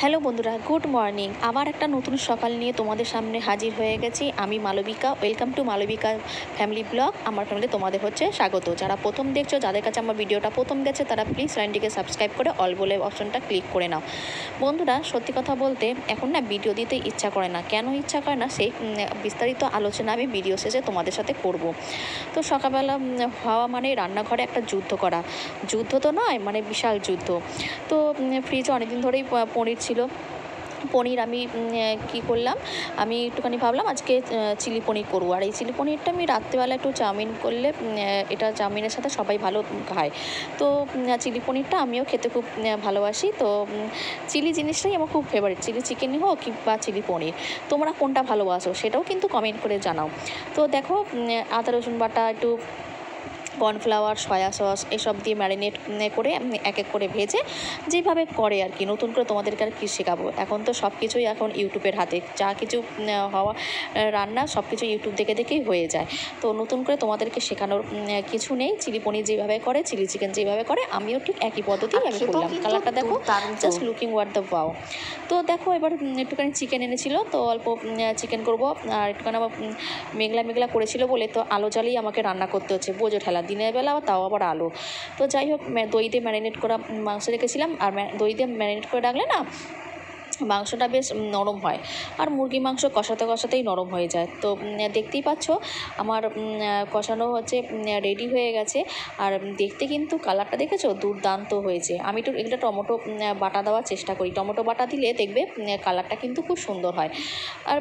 Hello বন্ধুরা, good morning. আবার একটা নতুন সকাল নিয়ে তোমাদের সামনে হাজির হয়ে গেছি। আমি Malabika. Welcome to Malabika family blog. আমার ফ্যামিলি তোমাদের হচ্ছে স্বাগত। যারা প্রথম দেখছো, যাদের কাছে আমার ভিডিওটা প্রথম গেছে, তারা প্লিজ চ্যানেলটিকে সাবস্ক্রাইব করে অল বলে অপশনটা ক্লিক করে নাও। বন্ধুরা, সত্যি কথা বলতে এখন না ভিডিও দিতে ইচ্ছা করে না। কেন ইচ্ছা করে না সেই বিস্তারিত আলোচনা আমি ভিডিও শেষে তোমাদের সাথে করব। তো সকালবেলা হওয়া মানে রান্নাঘরে একটা যুদ্ধ করা। যুদ্ধ তো নয়, মানে বিশাল যুদ্ধ। তো ফ্রিজে অনেকদিন ধরেই পনির ছিল। পনির আমি কি করলাম, আমি একটুখানি ভাবলাম আজকে চিলি পনির করবো। আর এই চিলি পনিরটা আমি রাত্রিবেলা একটু চাউমিন করলে এটা চাউমিনের সাথে সবাই ভালো খায়। তো চিলি পনিরটা আমিও খেতে খুব ভালোবাসি। তো চিলি জিনিসটাই আমার খুব ফেভারিট। চিলি চিকেনই হোক কিংবা চিলি পনির, তোমরা কোনটা ভালোবাসো সেটাও কিন্তু কমেন্ট করে জানাও। তো দেখো, আদা রসুন বাটা, একটু কর্নফ্লাওয়ার, সয়া সস এসব দিয়ে ম্যারিনেট করে এক এক করে ভেজে যেভাবে করে আর কি, নতুন করে তোমাদেরকে আর কি শেখাবো। এখন তো সব কিছুই এখন ইউটিউবের হাতে, যা কিছু হওয়া রান্না সব কিছু ইউটিউব দেখে দেখেই হয়ে যায়। তো নতুন করে তোমাদেরকে শেখানোর কিছু নেই। চিলি পনির যেভাবে করে, চিলি চিকেন যেভাবে করে, আমিও ঠিক একই পদ্ধতি আমি করলাম। কালারটা দেখো, just looking watt the wow. তো দেখো, এবার একটুখানি চিকেন এনেছিল, তো অল্প চিকেন করবো। আর একটুখানি আবার মেঘলা মেঘলা করেছিল বলে তো আলো জ্বালিয়ে আমাকে রান্না করতে হচ্ছে, বোঝো ঠেলা, দিনের বেলা তাও আবার আলো। তো যাই হোক, দই দিয়ে ম্যারিনেট করা মাংস রেখেছিলাম। আর দই দিয়ে ম্যারিনেট করে রাখলে না মাংসটা বেশ নরম হয়। আর মুরগি মাংস কষাতে কষাতেই নরম হয়ে যায়। তো দেখতেই পাচ্ছ আমার কষানো হচ্ছে, রেডি হয়ে গেছে। আর দেখতে কিন্তু কালারটা দেখেছো, দুর্দান্ত হয়েছে। আমি একটু এগুলো টমেটো বাটা দেওয়ার চেষ্টা করি। টমেটো বাটা দিলে দেখবে কালারটা কিন্তু খুব সুন্দর হয়। আর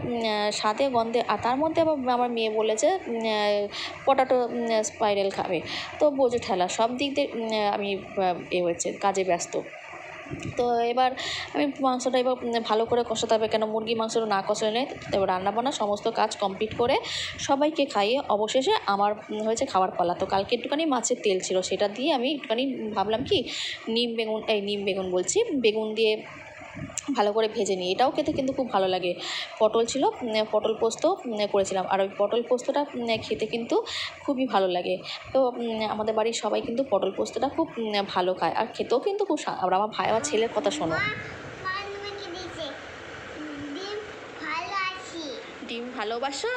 স্বাদে গন্ধে, আর তার মধ্যে আবার আমার মেয়ে বলেছে পটাটো স্পাইরাল খাবে। তো বোঝো ঠেলা, সব দিক দিয়ে আমি হচ্ছে কাজে ব্যস্ত। তো এবার আমি মাংসটা এবার ভালো করে কষাতে হবে, কেন মুরগি মাংসটা না কষালে নেই। এবার রান্নাবান্না সমস্ত কাজ কমপ্লিট করে সবাইকে খাইয়ে অবশেষে আমার হয়েছে খাওয়ার পালা। তো কালকে একটুখানি মাছের তেল ছিল, সেটা দিয়ে আমি একটুখানি ভাবলাম কি বেগুন দিয়ে ভালো করে ভেজে নিই। এটাও খেতে কিন্তু খুব ভালো লাগে। পটল ছিল, পটল পোস্ত করেছিলাম। আর ওই পটল পোস্তটা খেতে কিন্তু খুবই ভালো লাগে। তো আমাদের বাড়ির সবাই কিন্তু পটল পোস্তটা খুব ভালো খায়, আর খেতেও কিন্তু খুব। আর আমার ভাই, আমার ছেলের কথা শোনো। ডিম ভালোবাসো?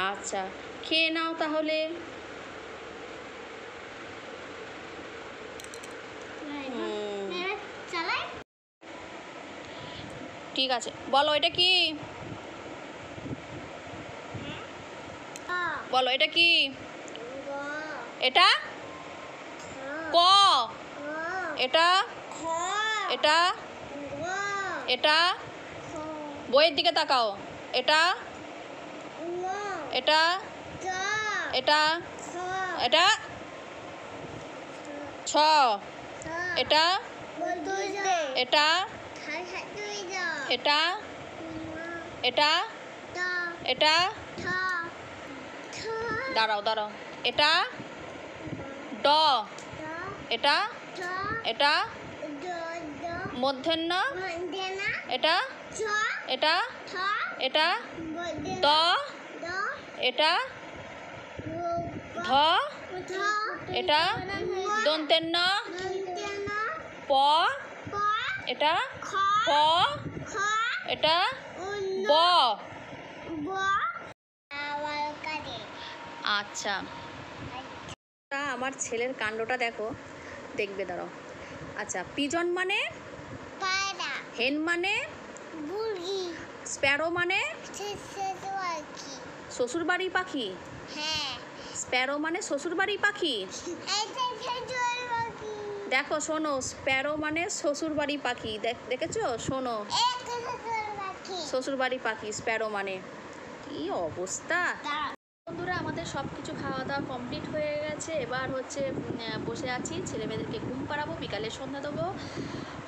আচ্ছা, খেয়ে নাও তাহলে। ঠিক আছে, বলো এটা কি? বলো এটা কি? এটা ক, এটা এটা এটা বইয়ের দিকে তাকাও। এটা এটা এটা এটা ছ, এটা এটা এটা এটা এটা দাঁড়াও দাঁড়াও, এটা ড, এটা এটা মধ্যাহ্ন, এটা এটা এটা ত, এটা ধ, এটা দন্তেন্ন, প, এটা প, এটা ব। আচ্ছা, আমার ছেলের কাণ্ডটা দেখো, দেখবে দাঁড়াও। আচ্ছা, পিজন মানে হেন, মানে স্প্যারো মানে শ্বশুরবাড়ির পাখি। স্প্যারো মানে শ্বশুরবাড়ির পাখি। দেখো শোনো, স্প্যারো মানে শ্বশুরবাড়ির পাখি। দেখেছো? শোনো, শ্বশুরবাড়ির পাখি স্প্যারো মানে। কি অবস্থা! বন্ধুরা, আমাদের সব কিছু খাওয়া দাওয়া কমপ্লিট হয়ে গেছে। এবার হচ্ছে বসে আছি, ছেলেমেয়েদেরকে ঘুম পাড়াবো, বিকালে সন্ধ্যা দেবো।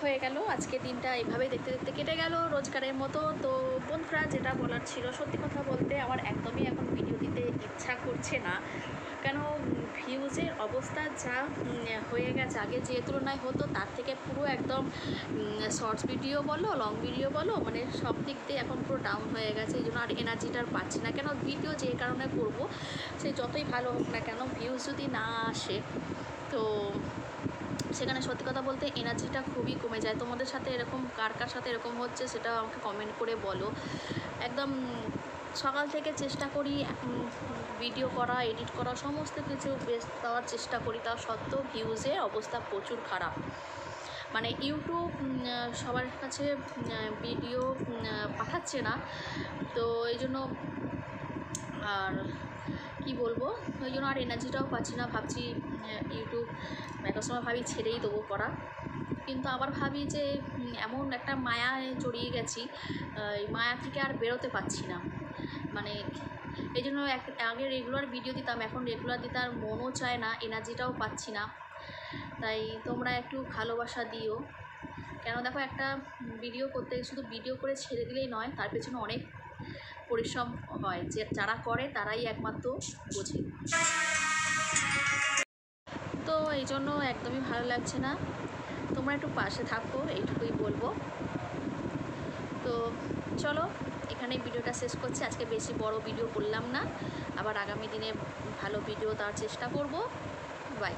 হয়ে গেল আজকে দিনটা, এইভাবেই দেখতে দেখতে কেটে গেল রোজগারের মতো। তো বন্ধুরা, যেটা বলার ছিল, সত্যি কথা বলতে আমার একদমই এখন ভিডিও দিতে ইচ্ছা করছে না। কেন, ভিউজের অবস্থা যা হয়ে গেছে, আগে যে তুলনায় হতো তার থেকে পুরো একদম শর্টস ভিডিও বলো, লং ভিডিও বলো, মানে সব দিক দিয়ে এখন পুরো ডাউন হয়ে গেছে। এই জন্য আর এনার্জিটা পাচ্ছি না। কেন, ভিডিও যে কারণে করবো, সে যতই ভালো হোক না কেন, ভিউজ যদি না আসে তো সেখানে সত্যি কথা বলতে এনার্জিটা খুবই কমে যায়। তোমাদের সাথে এরকম কার কার সাথে এরকম হচ্ছে সেটা আমাকে কমেন্ট করে বলো। একদম সকাল থেকে চেষ্টা করি ভিডিও করা, এডিট করা, সমস্ত কিছু বেস্ট দেওয়ার চেষ্টা করি, তা সত্ত্বেও ভিউজের অবস্থা প্রচুর খারাপ। মানে ইউটিউব সবার কাছে ভিডিও পাঠাচ্ছে না, তো এই জন্য আর কি বলবো, ওই জন্য আর এনার্জিটাও পাচ্ছি না। ভাবছি ইউটিউব একটা সময় ভাবি ছেড়েই দেবো করা, কিন্তু আবার ভাবি যে এমন একটা মায়ায় জড়িয়ে গেছি, এই মায়া থেকে আর বেরোতে পারছি না। মানে এই জন্য আগে রেগুলার ভিডিও দিতাম, এখন রেগুলার দিতে আর মনও চায় না, এনার্জিটাও পাচ্ছি না। তাই তোমরা একটু ভালোবাসা দিও। কেন দেখো, একটা ভিডিও করতে শুধু ভিডিও করে ছেড়ে দিলেই নয়, তার পেছনে অনেক পরিশ্রম হয়, যে যারা করে তারাই একমাত্র বোঝে। তো এই জন্য একদমই ভালো লাগছে না। তোমরা একটু পাশে থাকো, এইটুকুই বলবো। তো চলো, এখানে ভিডিওটা শেষ করছি। আজকে বেশি বড় ভিডিও করলাম না, আবার আগামী দিনে ভালো ভিডিও দেওয়ার চেষ্টা করব। বাই।